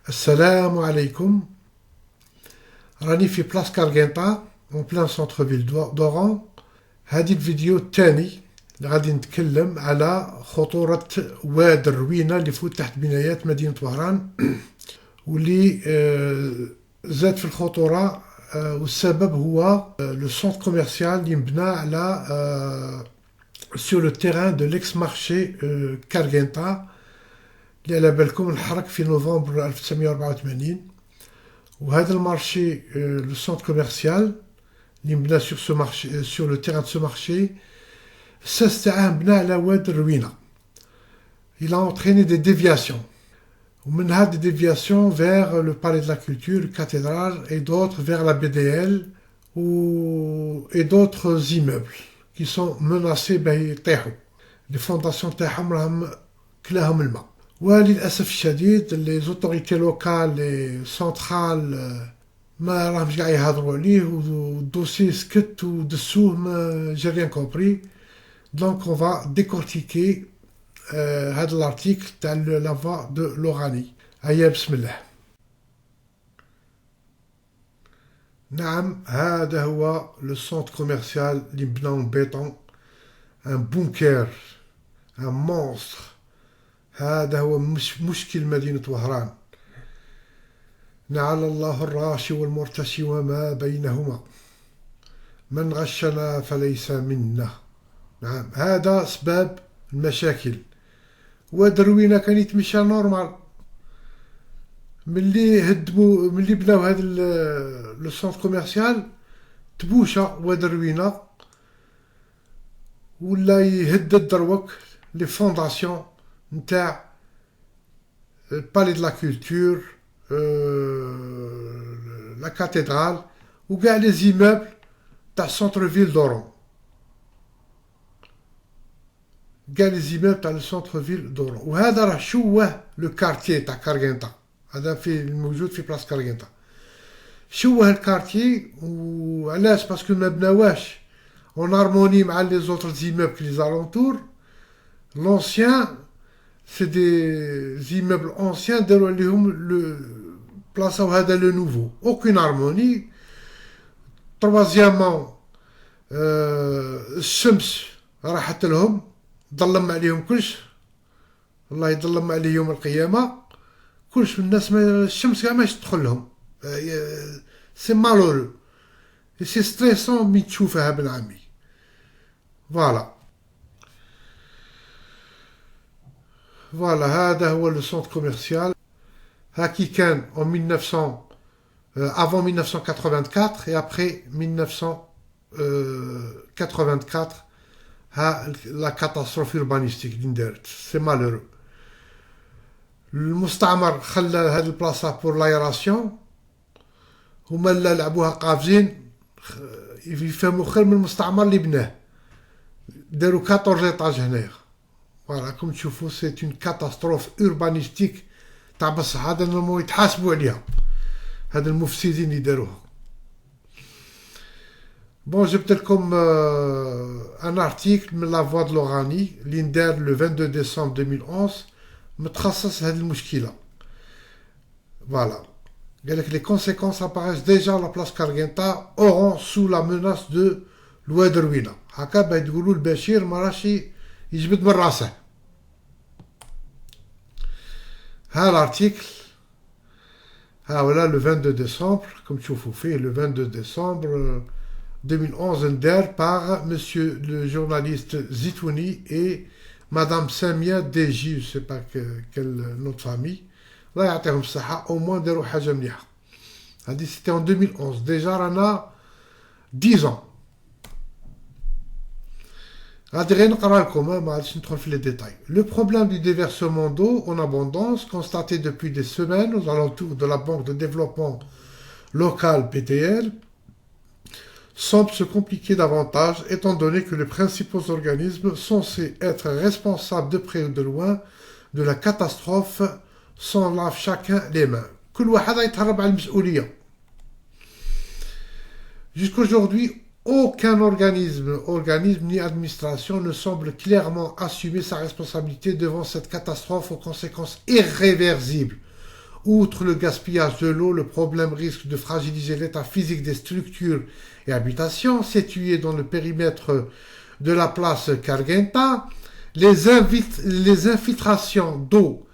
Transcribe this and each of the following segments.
Assalamu alaikum. راني في بلاص كارغنطا اون بلان سونتر فيل دوران. هذه الفيديو الثاني اللي غادي نتكلم على خطورة واد الروينة اللي فوت تحت بنايات مدينة وهران واللي زاد في الخطورة والسبب هو لو سونتر كوميرسيال اللي مبنى على سور لو تيران دو ليكس مارشي كارغنطا اللي على بالكم انحرق في نوفمبر 1984. وهذا المارشي لو سونتر كوميرسيال اللي مبنى سور سو مارشي سور لو تيران دو سو مارشي الساس تاعه مبنى على واد الروينة. Il a entraîné des déviations. ومن هذه des déviations vers le palais de la culture, cathédrale et d'autres vers la BDL et d'autres immeubles qui sont menacés بيطيحوا. Les fondations تاعهم راهم كلاهم الماء. وللأسف الشديد لي زوتوريتي لوكال لي سونترال ما راهمش قاع يهضروا عليه والدوسي سكت ودسوه ما جي ريان كومبري. دونك اون فا ديكورتيكي هذا الارتيكل تاع لافوا دو لوراني. هيا بسم الله. نعم هذا هو لو سونتر كوميرسيال اللي مبناو بيطون ان بونكر ان مونستر. هذا هو مشكل مدينة وهران. نعل الله الراشي والمرتشي وما بينهما، من غشنا فليس منا. نعم هذا أسباب المشاكل. واد الروينة كان يتمشى نورمال، ملي بناو هذا لو سونتر كوميرسيال تبوشى واد الروينة ولا يهدد دروك لي فونداسيون نتاع البالي دو لا كولتور لا كاتدرال وكاع لي زيموبل تاع سونتر فيل دورون. كاع لي زيموبل تاع سونتر فيل دورون. وهذا راه شوه لو كارتيي تاع كارغنطا. هذا في الموجود في بلاص كارغنطا. شوه الكارتيي وعلاش؟ باسكو ما بناواش اون هارموني مع لي زوتر زيموبل لي زالونتور. لونسيان c'est des immeubles anciens داروا عليهم بلاصاو هذا لو نوفو. aucune harmonie. troisièmement الشمس راحت لهم، ظلم عليهم كلش، الله يظلم عليه يوم القيامة. كلش من الناس الشمس كاع ماش تدخل لهم. سي مالورو سي ستريسون مين تشوفها بن عمي. فوالا فوالا هذا هو لو سونتر كوميرسيال. هاكي كان en 1900 avant 1984 et après 1984 ها لا كاتاستروف urbanistique اللي دارت. سي مالورو. المستعمر خلى هاد البلاصه بور لايراسيون. هما لا لعبوها قافزين يفهموا خير من المستعمر اللي بناه. داروا 14 ايطاج هنايا. فوالا كوم تشوفوا سي اون كاتاستروف urbanistique تاع بصح. هذا نورمالمون يتحاسبوا عليها هاد المفسدين اللي داروها. بون جبت لكم ان ارتيكل من لا فوا دو لوراني اللي ندار لو 22 ديسمبر 2011 متخصص هاد المشكله. فوالا قالك لي كونسيكونس اباريس ديجا لا بلاص كارغنطا اورون سو لا ميناس دو الواد الروينة. هكا باه تقولوا البشير ما راشي يجبد من راسه. ها l'article. ها voilà le 22 décembre comme تشوفوا فيه le 22 décembre 2011 ندار par monsieur le journaliste Zitouni et madame Samia Deji. je sais pas quel nom de famille. الله يعطيهم الصحة au moins داروا حاجة مليحة. هادي c'était en 2011 déjà رانا 10 ans. غادي غير نقرا لكم ما غاديش ندخل في لي ديتاي. Le problème du déversement d'eau en abondance constaté depuis des semaines aux alentours de la Banque de développement local BDL semble se compliquer davantage étant donné que les principaux organismes censés être responsables de près ou de loin de la catastrophe s'en lavent chacun les mains. كل واحد يتهرب على المسؤولية. Jusqu'aujourd'hui aucun organisme ni administration ne semble clairement assumer sa responsabilité devant cette catastrophe aux conséquences irréversibles Outre le gaspillage de l'eau, le problème risque de fragiliser l'état physique des structures et habitations situées dans le périmètre de la place Kargenta. Les infiltrations d'eau,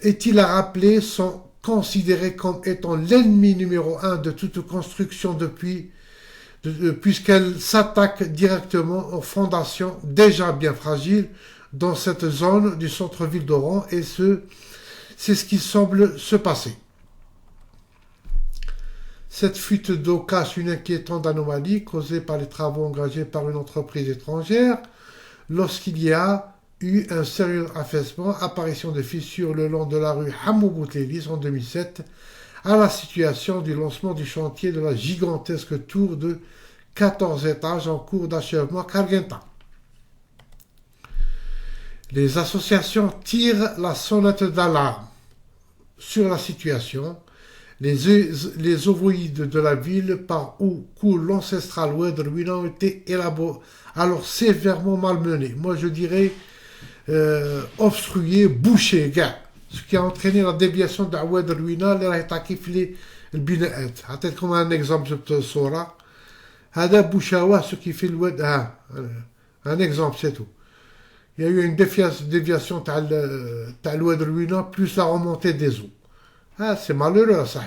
est-il à rappeler, sont considérées comme étant l'ennemi numéro 1 de toute construction puisqu'elles s'attaquent directement aux fondations déjà bien fragiles dans cette zone du centre-ville d'Oran, et c'est ce qui semble se passer. Cette fuite d'eau cache une inquiétante anomalie causée par les travaux engagés par une entreprise étrangère lorsqu'il y a eu un sérieux affaissement, apparition de fissures le long de la rue Hamou Boutlélis en 2007, à la situation du lancement du chantier de la gigantesque tour de 14 étages en cours d'achèvement Kargenta. Les associations tirent la sonnette d'alarme sur la situation. Les ovoïdes de la ville par où coule l'ancestral Oued Rouina ont été alors sévèrement malmenés. Moi je dirais obstrués, bouchés, gars. Ce qui a entraîné la déviation de Oued Rouina, le binaat. Peut-être comme un exemple de Sora. Hada Bouchawa, ce qui fait le Oued. Un exemple, c'est tout. Il y a eu une déviation de l'Oued Rouina plus la remontée des eaux. C'est malheureux, ça.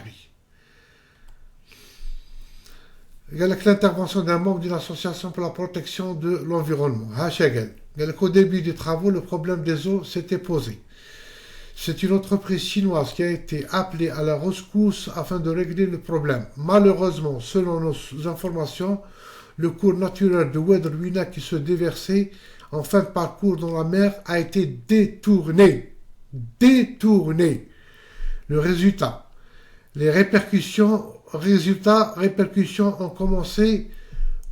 Il y a l'intervention d'un membre d'une association pour la protection de l'environnement. Au début des travaux, le problème des eaux s'était posé. C'est une entreprise chinoise qui a été appelée à la rescousse afin de régler le problème. Malheureusement, selon nos informations, le cours naturel de Oued Rouina qui se déversait en fin de parcours dans la mer a été détourné. Le résultat. Les répercussions ont commencé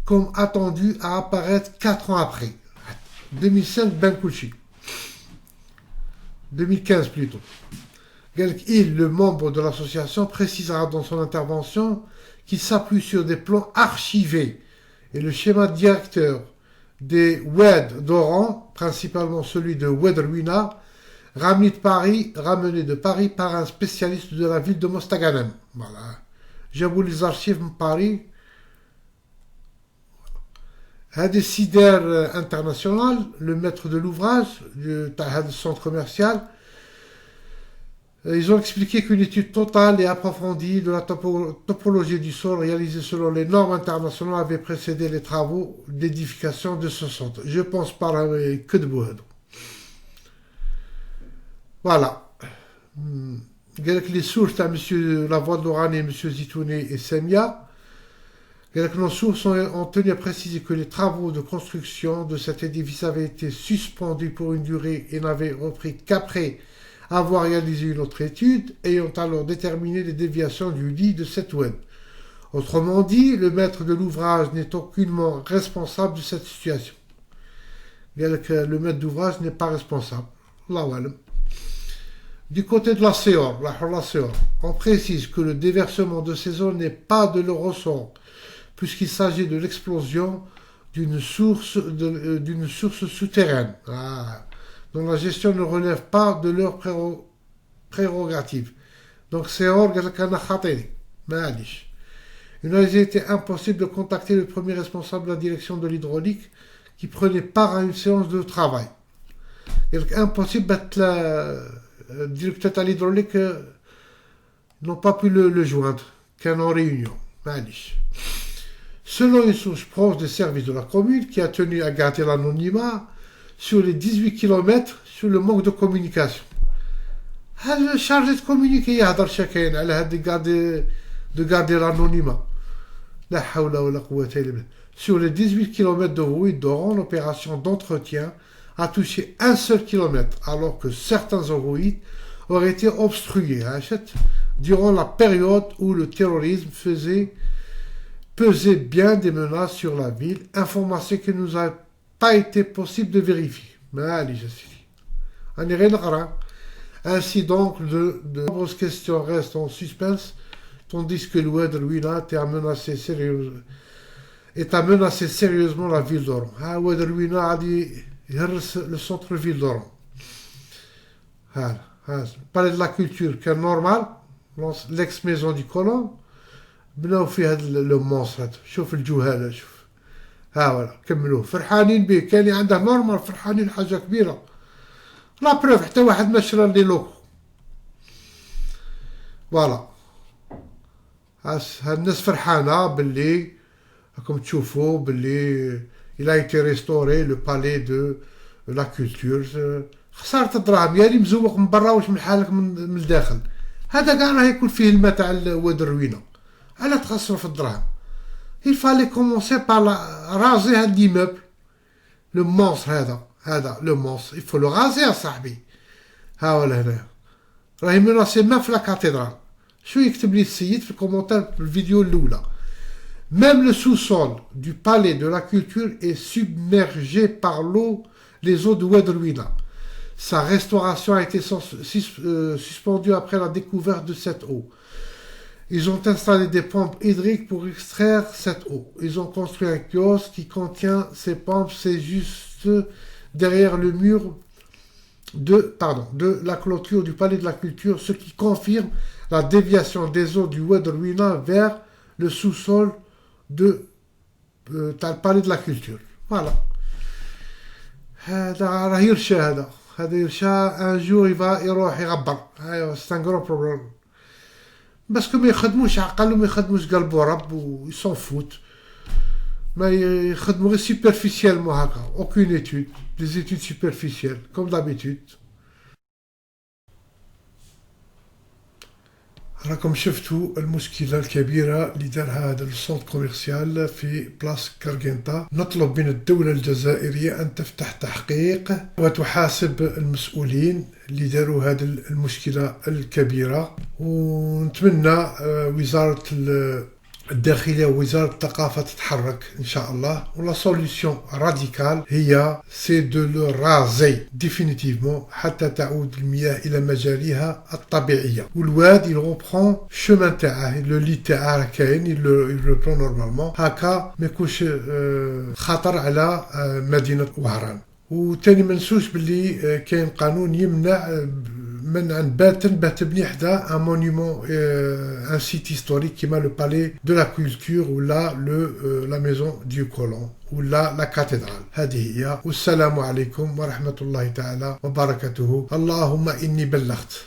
comme attendu à apparaître 4 ans après. 2005, Ben Kouchi. 2015 plutôt. Le membre de l'association, précisera dans son intervention qu'il s'appuie sur des plans archivés et le schéma directeur des Oued d'Oran, principalement celui de Oued Rouina, ramené de Paris par un spécialiste de la ville de Mostaganem. Voilà. J'avoue les archives de Paris. Un décideur international, le maître de l'ouvrage du centre commercial, ils ont expliqué qu'une étude totale et approfondie de la topologie du sol réalisée selon les normes internationales avait précédé les travaux d'édification de ce centre. Je pense par que de Bouhadou. Voilà. Les sources à M. Lavoie de Lorane et M. Zitouné et Semia. Nos sources ont tenu à préciser que les travaux de construction de cet édifice avaient été suspendus pour une durée et n'avaient repris qu'après avoir réalisé une autre étude, ayant alors déterminé les déviations du lit de cette Oued. Autrement dit, le maître de l'ouvrage n'est aucunement responsable de cette situation. Le maître d'ouvrage n'est pas responsable. Du côté de la Séor, on précise que le déversement de ces eaux n'est pas de leur ressort, puisqu'il s'agit de l'explosion d'une source souterraine, dont la gestion ne relève pas de leurs prérogatives. Donc c'est il a été impossible de contacter le premier responsable de la direction de l'hydraulique qui prenait part à une séance de travail. Impossible d'être le directeur de l'hydraulique n'ont pas pu le joindre, qu'en en réunion. Selon une source proche des services de la commune, qui a tenu à garder l'anonymat, sur les 18 km, sur le manque de communication. Le chargé de communiquer, de garder l'anonymat. Sur les 18 km de route d'Oran, l'opération d'entretien a touché un seul kilomètre, alors que certains oroïdes auraient été obstrués durant la période où le terrorisme pesait bien des menaces sur la ville, information qui nous a pas été possible de vérifier. Ainsi donc, de nombreuses questions restent en suspense, tandis que l'Oued Rouina est à menacer sérieusement la ville d'Oran. Oued Rouina a dit le centre-ville d'Oran. بالي دو لا كولتور كان نورمال ليكس ميزون دي كولون بناو فيه هاد لو مونستر هذا. شوف الجهاله شوف ها ولا كملوه فرحانين به كان عنده نورمال فرحانين حاجه كبيره لا بروف حتى واحد ما شرا لي لوكو فوالا هاد الناس فرحانه باللي راكم تشوفوا باللي il a été restauré le palais de la culture. خسارة الدراهم يا اللي مزوق من برا واش من حالك من الداخل هذا كاع راه يكون فيه الماء تاع واد الروينه على تخسروا في الدراهم. il fallait commencer par raser هاد l'immeuble le monstre هذا le monstre il faut le raser صاحبي ها ولا هنا راهي مناسي ما في لا كاتدرال. شو يكتب لي السيد في الكومونتير في الفيديو الاولى même le sous-sol du palais de la culture est submergé par l'eau les eaux de Wad Rouina. Sa restauration a été suspendue après la découverte de cette eau. Ils ont installé des pompes hydriques pour extraire cette eau. Ils ont construit un kiosque qui contient ces pompes. C'est juste derrière le mur de la clôture du palais de la culture, ce qui confirme la déviation des eaux du Wad Rouina vers le sous-sol de le palais de la culture. Voilà. هذا راه يرشى هذا يرشى un jour يروح يغبر. ايوا c'est un gros problème. باسكو ما يخدموش عقل وما يخدموش قلب ورب ويسون فوت ما يخدموا غير سوبرفيسيالمون هكا aucune étude des études superficielles comme d'habitude. راكم شفتوا المشكلة الكبيرة اللي دارها هذا السونت كوميرسيال في بلاص كارغينتا. نطلب من الدولة الجزائرية أن تفتح تحقيق وتحاسب المسؤولين اللي داروا هذه المشكلة الكبيرة. ونتمنى وزارة الداخلية ووزارة الثقافة تتحرك إن شاء الله. ولا سوليسيون راديكال هي سي دو لو رازي ديفينيتيفمون حتى تعود المياه إلى مجاريها الطبيعية. والواد il reprend chemin تاعه لو لي تاعه كاين il reprend نورمالمون هكا ما يكونش خطر على مدينة وهران. وتاني ما نسوش باللي كاين قانون يمنع منعا باتا باه تبني حدا ان مونيمون ان سيت هيستوريك كيما لو بالي دو لا كولتور ولا لا ميزون ديو كولون ولا لا كاتدرال. هذه هي. والسلام عليكم ورحمة الله تعالى وبركاته. اللهم إني بلغت.